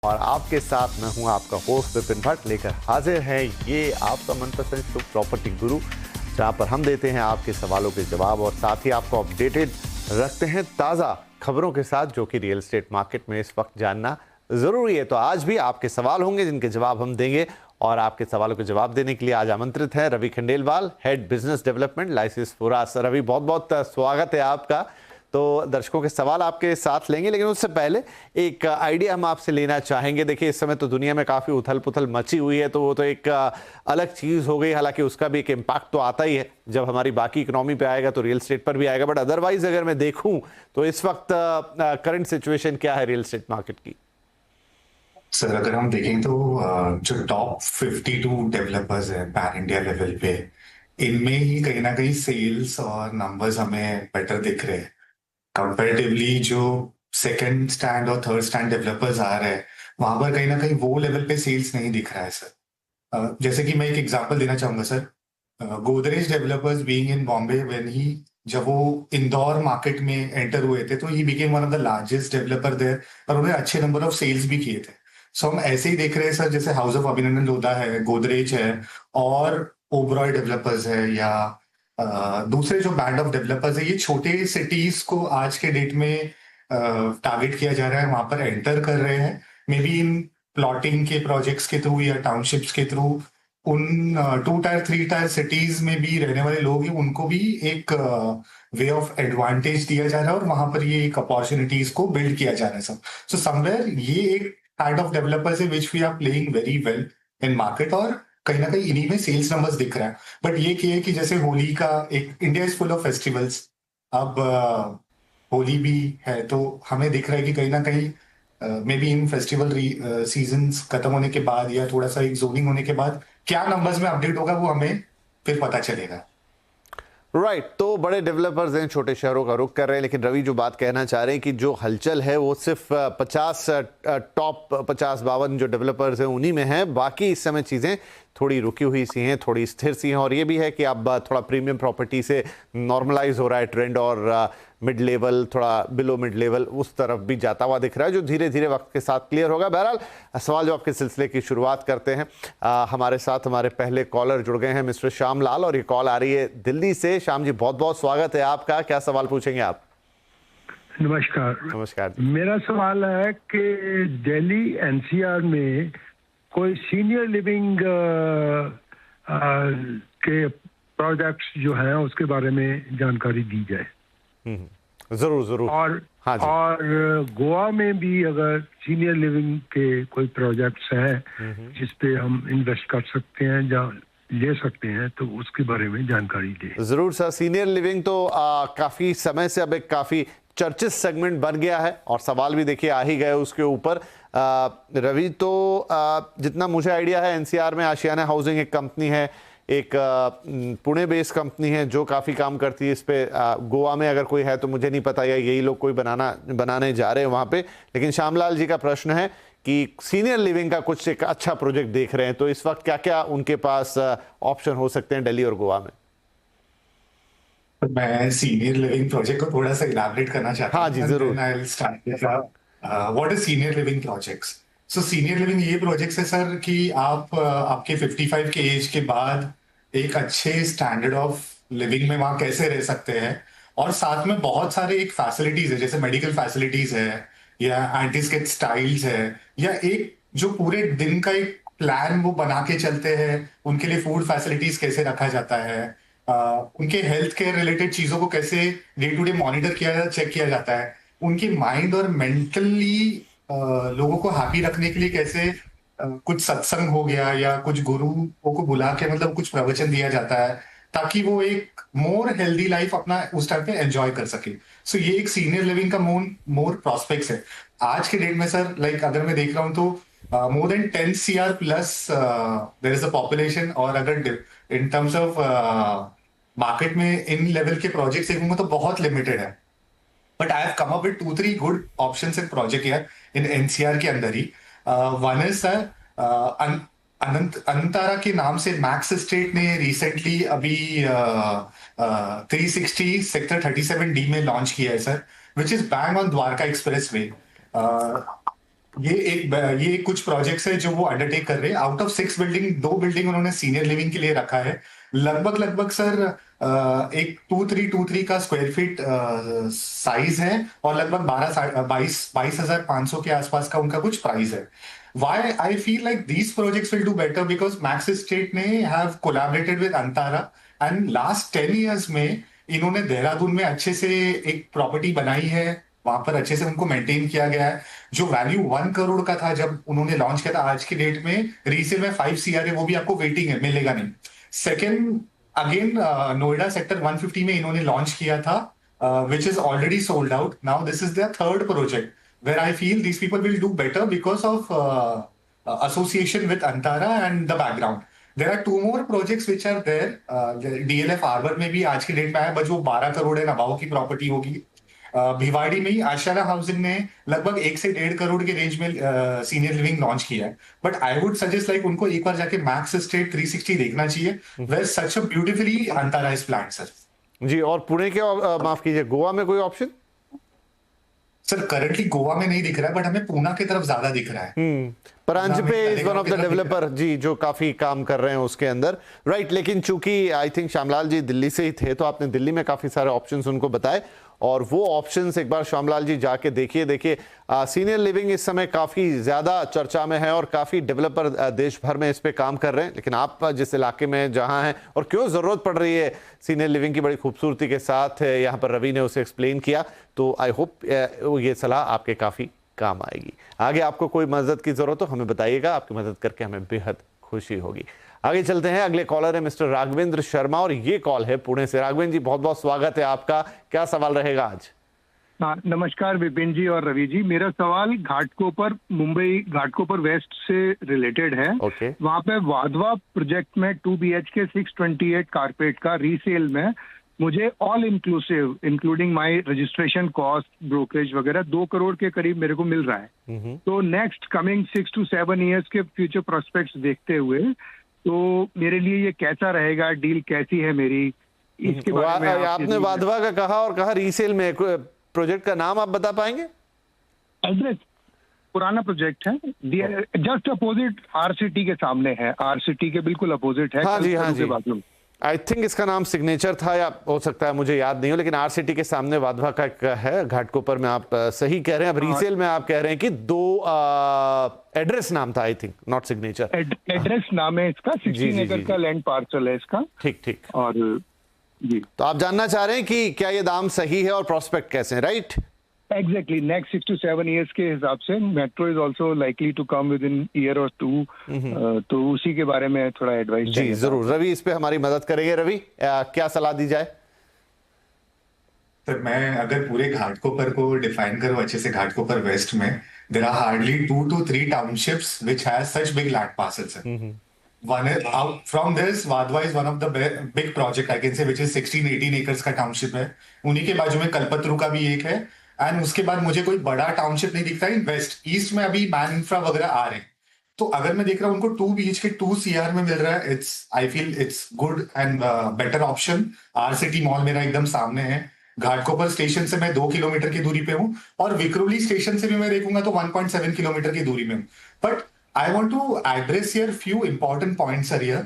और आपके साथ मैं हूं आपका होस्ट विपिन भट्ट लेकर हाजिर है ये आपका मनपसंद शो प्रॉपर्टी गुरु, जहां पर हम देते हैं आपके सवालों के जवाब और साथ ही आपको अपडेटेड रखते हैं ताज़ा खबरों के साथ, जो कि रियल एस्टेट मार्केट में इस वक्त जानना ज़रूरी है। तो आज भी आपके सवाल होंगे जिनके जवाब हम देंगे और आपके सवालों के जवाब देने के लिए आज आमंत्रित है Ravi Khandelwal, head business development, Liases Foras. Ravi, बहुत बहुत स्वागत है आपका। तो दर्शकों के सवाल आपके साथ लेंगे, लेकिन उससे पहले एक आइडिया हम आपसे लेना चाहेंगे। देखिए, इस समय तो दुनिया में काफ़ी उथल पुथल मची हुई है, तो वो तो एक अलग चीज़ हो गई। हालांकि उसका भी एक इम्पैक्ट तो आता ही है, जब हमारी बाकी इकोनॉमी पे आएगा तो रियल एस्टेट पर भी आएगा। बट अदरवाइज अगर मैं देखूं तो इस वक्त करंट सिचुएशन क्या है रियल एस्टेट मार्केट की? सर, अगर हम देखें तो जो टॉप 52 डेवलपर्स हैं पैन इंडिया लेवल पे, इनमें ही कहीं ना कहीं सेल्स और नंबर्स हमें बेटर दिख रहे हैं कंपैरेटिवली। जो सेकंड स्टैंड और थर्ड स्टैंड डेवलपर्स आ रहे हैं, वहां पर कहीं ना कहीं वो लेवल पे सेल्स नहीं दिख रहा है सर। जैसे कि मैं एक एग्जांपल देना चाहूंगा sir. Godrej developers being in Bombay, when he जब वो इंदौर मार्केट में एंटर हुए थे तो he became one of the largest developer there, और उन्होंने अच्छे नंबर ऑफ सेल्स भी किए थे। सो हम ऐसे ही देख रहे हैं सर, जैसे हाउस ऑफ अभिनंदन लोधा है, गोदरेज है, और ओबरॉय डेवलपर्स है, या दूसरे जो बैंड ऑफ डेवलपर्स है, ये छोटे सिटीज को आज के डेट में टारगेट किया जा रहा है, वहां पर एंटर कर रहे हैं। मे बी इन प्लॉटिंग के प्रोजेक्ट्स के थ्रू या टाउनशिप्स के थ्रू उन 2 टायर 3 टायर सिटीज में भी रहने वाले लोग हैं, उनको भी एक वे ऑफ एडवांटेज दिया जा रहा है और वहां पर ये एक अपॉर्चुनिटीज को बिल्ड किया जा रहा है सब। सो समवेयर ये एक काइंड ऑफ डेवलपर्स है which we are playing very well in market, और कहीं ना कहीं इन्हीं में सेल्स नंबर्स दिख रहा है। बट ये क्या है कि जैसे होली का एक, India is full of festivals. अब होली भी है, तो हमें दिख रहा है कि कहीं ना कहीं may be in festival seasons खत्म होने के बाद या थोड़ा सा एक जोनिंग होने के बाद क्या नंबर्स में अपडेट होगा वो हमें फिर पता चलेगा। राइट, तो बड़े डेवलपर्स हैं, छोटे शहरों का रुख कर रहे हैं। लेकिन रवि, जो बात कहना चाह रहे हैं कि जो हलचल है वो सिर्फ 50 टॉप 50-52 जो डेवलपर्स हैं उन्हीं में है, बाकी इस समय चीज़ें थोड़ी रुकी हुई सी हैं, थोड़ी स्थिर सी हैं। और ये भी है कि अब थोड़ा प्रीमियम प्रॉपर्टी से नॉर्मलाइज हो रहा है ट्रेंड, और मिड लेवल, थोड़ा बिलो मिड लेवल, उस तरफ भी जाता हुआ दिख रहा है, जो धीरे धीरे वक्त के साथ क्लियर होगा। बहरहाल, सवाल जवाब के सिलसिले की शुरुआत करते हैं। हमारे साथ हमारे पहले कॉलर जुड़ गए हैं, मिस्टर श्याम लाल, और ये कॉल आ रही है दिल्ली से। श्याम जी, बहुत बहुत स्वागत है आपका। क्या सवाल पूछेंगे आप? नमस्कार। नमस्कार। मेरा सवाल है कि दिल्ली एनसीआर में कोई सीनियर लिविंग के प्रोजेक्ट्स जो हैं उसके बारे में जानकारी दी जाए। जरूर जरूर। और हाँ जी। और गोवा में भी अगर सीनियर लिविंग के कोई प्रोजेक्ट्स हैं जिस पे हम इन्वेस्ट कर सकते हैं या ले सकते हैं, तो उसके बारे में जानकारी दें। जरूर सर। सीनियर लिविंग तो काफी समय से अब एक काफी चर्चित सेगमेंट बन गया है, और सवाल भी देखिए आ ही गए उसके ऊपर। रवि, तो जितना मुझे आइडिया है, एनसीआर में आशियाना हाउसिंग एक कंपनी है, एक पुणे बेस्ड कंपनी है जो काफ़ी काम करती है इस पे। गोवा में अगर कोई है तो मुझे नहीं पता, या यही लोग कोई बनाने जा रहे हैं वहाँ पे। लेकिन श्यामलाल जी का प्रश्न है कि सीनियर लिविंग का कुछ एक अच्छा प्रोजेक्ट देख रहे हैं, तो इस वक्त क्या क्या उनके पास ऑप्शन हो सकते हैं दिल्ली और गोवा में? मैं सीनियर लिविंग प्रोजेक्ट को थोड़ा सा इलाबरेट करना चाहता हूँ। हाँ जी, जरूर। What is senior living projects? So senior living ये प्रोजेक्ट्स है सर कि आप आपके 55 के एज के बाद एक अच्छे स्टैंडर्ड ऑफ लिविंग में वहां कैसे रह सकते हैं, और साथ में बहुत सारे एक फैसिलिटीज है, जैसे मेडिकल फैसिलिटीज है, या एंटी स्केच स्टाइल्स है, या एक जो पूरे दिन का एक प्लान वो बना के चलते हैं, उनके लिए फूड फैसिलिटीज कैसे रखा जाता है, उनके हेल्थ केयर रिलेटेड चीजों को कैसे डे टू डे मॉनिटर किया, चेक किया जाता है, उनके माइंड और मेंटली लोगों को हैप्पी रखने के लिए कैसे कुछ सत्संग हो गया या कुछ गुरुओं को बुला के मतलब कुछ प्रवचन दिया जाता है, ताकि वो एक मोर हेल्दी लाइफ अपना उस टाइम पे एंजॉय कर सके। सो ये एक सीनियर लिविंग का मोर प्रोस्पेक्ट्स है आज के डेट में सर। लाइक अगर मैं देख रहा हूँ तो more than 10 CR plus there is a population, और अगर इन टर्म्स ऑफ मार्केट में इन लेवल के प्रोजेक्ट्स देखूंगा तो बहुत लिमिटेड है। But I have come up with 2-3 good options in project here in NCR के अंदर ही। वन इज सर अनंतारा के नाम से मैक्स एस्टेट ने रिसेंटली अभी 360 सेक्टर 37D में लॉन्च किया है sir, which is bang on Dwarka express way. ये कुछ प्रोजेक्ट्स है जो वो अंडरटेक कर रहे हैं। आउट ऑफ 6 बिल्डिंग, 2 बिल्डिंग उन्होंने सीनियर लिविंग के लिए रखा है। लगभग सर एक 2,323 का स्क्वायर फीट साइज है, और लगभग 22,500 के आसपास का उनका कुछ प्राइस है। Why I feel like these projects will do better because Max Estate ने have collaborated with Antara, and last 10 years में इन्होंने देहरादून में अच्छे से एक प्रॉपर्टी बनाई है, वहां पर अच्छे से उनको मेंटेन किया गया है। जो वैल्यू 1 करोड़ का था जब उन्होंने लॉन्च किया था, आज की डेट में रीसेल में 5 CR है, वो भी आपको वेटिंग है, मिलेगा नहीं। सेकेंड, अगेन नोएडा सेक्टर 150 में इन्होंने लॉन्च किया था, which is already sold out. Now this is their third project where I feel these people will do better because of association with Antara and the background. There are 2 more projects which are there. DLF Arbor में भी आज की date में आया, but वो 12 करोड़ है नबाओ की property होगी। भिवाड़ी में ही आशारा हाउसिंग ने लगभग 1 से 1.5 करोड़ के रेंज में सीनियर लिविंग लॉन्च किया है। But I would suggest like उनको एक बार जाके मैक्स एस्टेट 360 देखना चाहिए, where such a beautifully Antara is planned sir. जी, और पुणे के माफ कीजिए, गोवा में कोई ऑप्शन? सर करंटली गोवा में नहीं दिख रहा है, बट हमें पूना की तरफ ज्यादा दिख रहा है। Paranjape is one of the developer जी, जो काफी काम कर रहे हैं उसके अंदर, राइट। लेकिन चूंकि आई थिंक श्यामलाल जी दिल्ली से ही थे, तो आपने दिल्ली में काफी सारे ऑप्शंस उनको बताए, और वो ऑप्शंस एक बार श्यामलाल जी जाके देखिए। सीनियर लिविंग इस समय काफी ज्यादा चर्चा में है और काफी डेवलपर देश भर में इस पे काम कर रहे हैं। लेकिन आप जिस इलाके में जहां हैं और क्यों जरूरत पड़ रही है सीनियर लिविंग की, बड़ी खूबसूरती के साथ यहाँ पर रवि ने उसे एक्सप्लेन किया, तो आई होप ये सलाह आपके काफी काम आएगी। आगे आपको कोई मदद की जरूरत हो हमें बताइएगा, आपकी मदद करके हमें बेहद खुशी होगी। आगे चलते हैं, अगले कॉलर है मिस्टर राघवेंद्र शर्मा, और ये कॉल है पुणे से। राघवेंद्र जी, बहुत बहुत स्वागत है आपका, क्या सवाल रहेगा आज? नमस्कार विपिन जी और रवि जी। मेरा सवाल घाटकोपर, मुंबई घाटकोपर वेस्ट से रिलेटेड है। वहां पे वाधवा प्रोजेक्ट में 2 BHK 628 कारपेट का रीसेल में मुझे all inclusive including my registration cost, brokerage वगैरह 2 करोड़ के करीब मेरे को मिल रहा है। तो नेक्स्ट कमिंग 6 to 7 ईयर्स के फ्यूचर प्रोस्पेक्ट्स देखते हुए तो मेरे लिए ये कैसा रहेगा, डील कैसी है मेरी, इसके बारे में आपने वाधवा का कहा और कहा रीसेल में, प्रोजेक्ट का नाम आप बता पाएंगे? एड्रेस पुराना प्रोजेक्ट है, जस्ट अपोजिट RCT के सामने है, RCT के बिल्कुल अपोजिट है। हाँ जी। आई थिंक इसका नाम सिग्नेचर था, या हो सकता है मुझे याद नहीं हो, लेकिन RCT के सामने वाधवा का एक है घाटकोपर में। आप सही कह रहे हैं। अब रीसेल में आप कह रहे हैं कि 2 एड्रेस नाम था, I think not signature. Address नाम है इसका, 16 एकड़ का लैंड पार्सल है इसका। ठीक। और जी, तो आप जानना चाह रहे हैं कि क्या ये दाम सही है और प्रोस्पेक्ट कैसे हैं, right? Exactly, next 6 to 7 years के हिसाब से metro is also likely to come within year और 2, तो उसी के बारे में थोड़ा एडवाइस जी जरूर। रवि इस पे हमारी मदद करेंगे। रवि, क्या सलाह दी जाए? सर मैं अगर पूरे घाटकोपर को डिफाइन करूं अच्छे से, घाटकोपर वेस्ट में there are hardly 2 to 3 townships which has such big land parcels. One is out from this, Vadhva is one of the big project I can say, which is 16-18 acres का township है। उन्हीं के बाजू में कल्पतरू का भी एक है, एंड उसके बाद मुझे कोई बड़ा टाउनशिप नहीं दिखता है। वेस्ट ईस्ट में अभी मैन इंफ्रा वगैरह आ रहे हैं, तो अगर मैं देख रहा हूँ उनको 2 BHK 2 CR में मिल रहा है, आई feel it's good and better option. RCT mall मेरा एकदम सामने है, घाटकोपर स्टेशन से मैं 2 किलोमीटर की दूरी पे हूँ, और विक्रोली स्टेशन से भी मैं देखूंगा तो 1.7 किलोमीटर की दूरी में हूँ। But I want to address here few important points are here.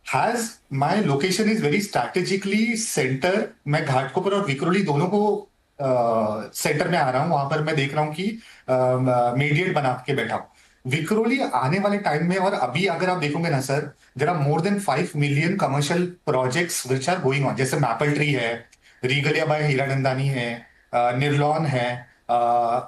Has my location is very strategically center. मैं घाटकोपर और विक्रोली दोनों को सेंटर में आ रहा हूँ। वहां पर मैं देख रहा हूँ कि मीडिएट बना के बैठा हूँ। विक्रोली आने वाले टाइम में, और अभी अगर आप देखोगे ना sir, there are more than 5 million commercial projects which are going on. जैसे मैपल ट्री है, रीगलिया बाय हीरानंदानी है, निर्लॉन है,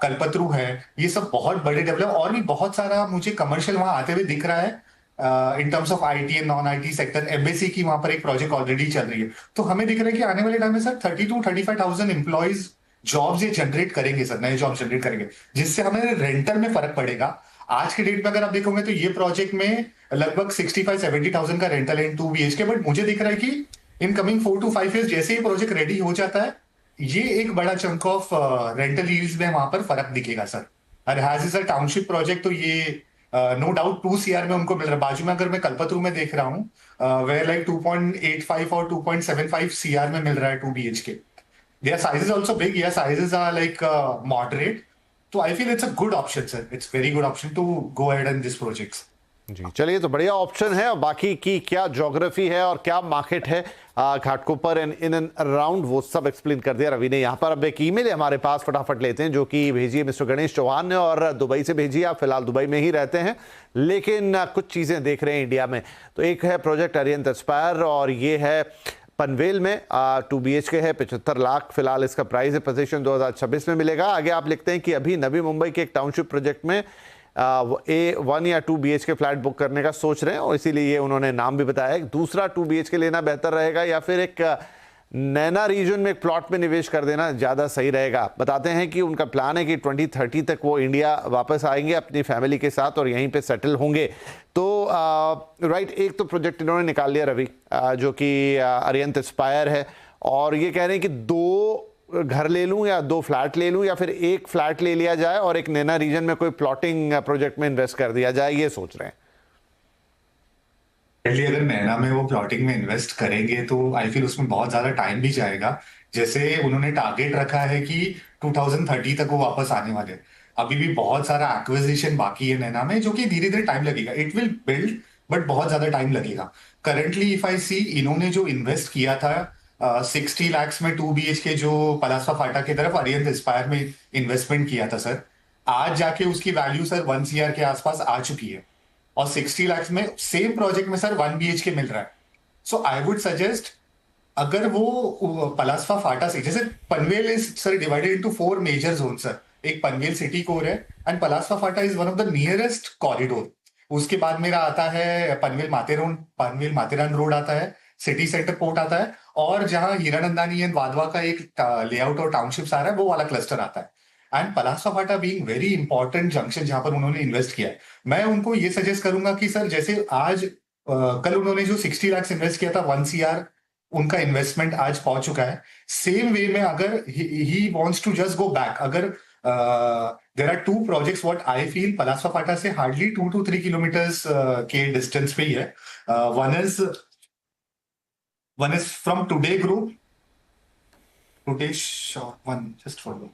कल्पतरू है, ये सब बहुत बड़े डेवलप, और भी बहुत सारा मुझे कमर्शियल वहां आते हुए दिख रहा है in terms of IT and non IT sector. MBC की वहां पर एक प्रोजेक्ट ऑलरेडी चल रही है। तो हमें दिख रहा है कि आने वाले टाइम में सर 30 to 35,000 एम्प्लॉइज जॉब्स ये जनरेट करेंगे सर, नए जॉब जनरेट करेंगे, जिससे हमें रेंटल में फर्क पड़ेगा। आज के डेट में अगर आप देखोगे तो ये प्रोजेक्ट में लगभग 65-70,000 का रेंटल है 2 BHK। बट मुझे दिख रहा है कि इन कमिंग 4 to 5 ईयर्स जैसे ही प्रोजेक्ट रेडी हो जाता है, ये एक बड़ा चंक ऑफ रेंटल यील्ड्स में वहां पर फर्क दिखेगा सर। और has is a township project, तो ये नो डाउट 2 CR में उनको मिल रहा है। बाजू में अगर मैं कल्पतरू में देख रहा हूँ वेयर लाइक 2.85 और 2.75 CR में मिल रहा है 2 BHK। Their sizes also big, या साइजेस आर लाइक मॉडरेट, तो I feel it's a good option sir, it's very good option to go ahead in this projects. जी चलिए, तो बढ़िया ऑप्शन है। और बाकी की क्या ज्योग्राफी है और क्या मार्केट है Ghatkopar and in and around, वो सब एक्सप्लेन कर दिया रवि ने यहाँ पर। अब एक ईमेल है हमारे पास, फटाफट लेते हैं, जो कि भेजी है मिस्टर गणेश चौहान ने और दुबई से भेजी है। आप फिलहाल दुबई में ही रहते हैं लेकिन कुछ चीज़ें देख रहे हैं इंडिया में। तो एक है प्रोजेक्ट अरियंत एस्पायर और ये है पनवेल में 2 BHK है, 75 लाख फिलहाल इसका प्राइस है। पोजीशन 2026 में मिलेगा। आगे आप लिखते हैं कि अभी नवी मुंबई के एक टाउनशिप प्रोजेक्ट में 1 या 2 BHK फ्लैट बुक करने का सोच रहे हैं और इसीलिए ये उन्होंने नाम भी बताया है। दूसरा 2 BHK लेना बेहतर रहेगा या फिर एक नैना रीजन में एक प्लॉट में निवेश कर देना ज़्यादा सही रहेगा। बताते हैं कि उनका प्लान है कि 2030 तक वो इंडिया वापस आएंगे अपनी फैमिली के साथ और यहीं पे सेटल होंगे। तो राइट, एक तो प्रोजेक्ट इन्होंने निकाल लिया रवि, जो कि अरियंत एस्पायर है, और ये कह रहे हैं कि 2 घर ले लूं या 2 फ्लैट ले लूं या फिर एक फ्लैट ले लिया जाए और एक नैना रीजन में कोई प्लॉटिंग प्रोजेक्ट में इन्वेस्ट कर दिया जाए, ये सोच रहे हैं। अगर नैना में वो प्लॉटिंग में इन्वेस्ट करेंगे तो आई फील उसमें बहुत ज्यादा टाइम भी जाएगा। जैसे उन्होंने टारगेट रखा है कि 2030 तक वो वापस आने वाले, अभी भी बहुत सारा एक्विजिशन बाकी है नैना में, जो कि धीरे धीरे टाइम लगेगा। इट विल बिल्ड बट बहुत ज्यादा टाइम लगेगा। करंटली इफ आई सी, इन्होंने जो इन्वेस्ट किया था 60 लाख में 2 BHK जो पलासवा फाटा की तरफ अरियंत एस्पायर में इन्वेस्टमेंट किया था सर, आज जाके उसकी वैल्यू सर 1 CR के आसपास आ चुकी है और 60 लाख में सेम प्रोजेक्ट में सर 1 BHK मिल रहा है। सो आई वुड सजेस्ट, अगर वो पलासवा फाटा से, जैसे Panvel is sir divided into 4 major zone sir, एक पनवेल सिटी कोर है and Palaswa Phata is one of the nearest corridor. उसके बाद मेरा आता है पनवेल माथेरान रोड आता है, सिटी सेंटर पोर्ट आता है, और जहां हीरानंदानी एंड वाधवा का एक लेआउट और टाउनशिप्स आ रहा है, वो वाला क्लस्टर आता है। And Palaswa Phata being very important junction जहां पर उन्होंने इन्वेस्ट किया है, मैं उनको ये सजेस्ट करूंगा कि सर जैसे आज कल उन्होंने जो 60 लाख इन्वेस्ट किया था 1 CR उनका इन्वेस्टमेंट आज पहुंच चुका है। सेम वे में अगर he wants to just go back, अगर there are 2 projects what I feel Palaswa Phata से हार्डली 2 to 3 किलोमीटर्स के डिस्टेंस पे ही है। One is from today group, today one just follow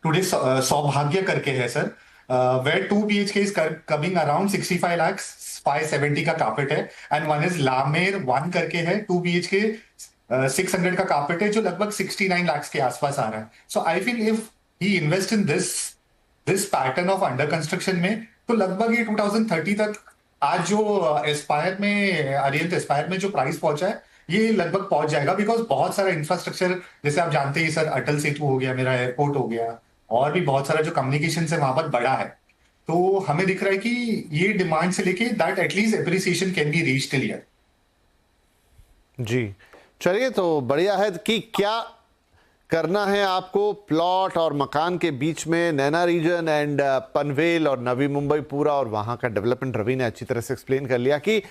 today Saubhagya करके है sir, where 2 BHK is coming around 65 lakh 570 का carpet है। एंड वन इज लामेर 1 करके है, 2 BHK 600 का कार्पेट है, जो लगभग 69 लाख के आसपास आ रहा है। So I feel if he invest in this pattern of under construction में, तो लगभग ये 2030 तक आज जो एस्पायर में अरियंत एस्पायर में जो प्राइस पहुंचा है, ये लगभग पहुंच जाएगा। बिकॉज बहुत सारा इंफ्रास्ट्रक्चर, जैसे आप जानते हैं सर, अटल सेतु हो गया, मेरा एयरपोर्ट हो गया, और भी बहुत सारा जो कम्युनिकेशन से वहां पर बड़ा है, तो हमें दिख रहा है कि ये डिमांड से लेके that at least appreciation can be reached till year. जी चलिए, तो बढ़िया है कि क्या करना है आपको प्लॉट और मकान के बीच में, नैना रीजन एंड पनवेल और नवी मुंबई पूरा और वहां का डेवलपमेंट रवि ने अच्छी तरह से एक्सप्लेन कर लिया कि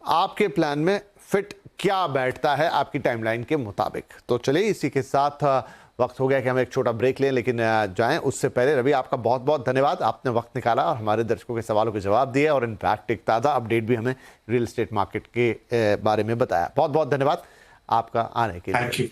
आपके प्लान में फिट क्या बैठता है आपकी टाइमलाइन के मुताबिक। तो चलिए, इसी के साथ वक्त हो गया कि हम एक छोटा ब्रेक लें, लेकिन जाएं उससे पहले रवि आपका बहुत बहुत धन्यवाद, आपने वक्त निकाला और हमारे दर्शकों के सवालों के जवाब दिए और इनफैक्ट एक ताज़ा अपडेट भी हमें रियल एस्टेट मार्केट के बारे में बताया। बहुत बहुत धन्यवाद आपका आने के लिए।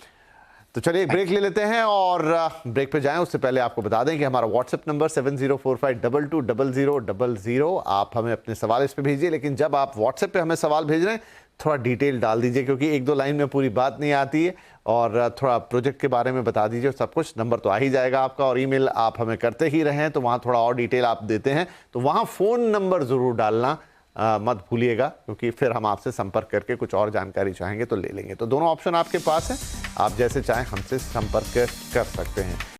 तो चलिए ब्रेक ले लेते हैं और ब्रेक पे जाएं उससे पहले आपको बता दें कि हमारा व्हाट्सएप नंबर 7045220000, आप हमें अपने सवाल इस पे भेजिए। लेकिन जब आप व्हाट्सएप पे हमें सवाल भेज रहे हैं, थोड़ा डिटेल डाल दीजिए, क्योंकि 1-2 लाइन में पूरी बात नहीं आती है, और थोड़ा प्रोजेक्ट के बारे में बता दीजिए सब कुछ। नंबर तो आ ही जाएगा आपका, और ईमेल आप हमें करते ही रहें, तो वहाँ थोड़ा और डिटेल आप देते हैं, तो वहाँ फ़ोन नंबर ज़रूर डालना मत भूलिएगा, क्योंकि फिर हम आपसे संपर्क करके कुछ और जानकारी चाहेंगे तो ले लेंगे। तो दोनों ऑप्शन आपके पास हैं, आप जैसे चाहें हमसे संपर्क कर सकते हैं।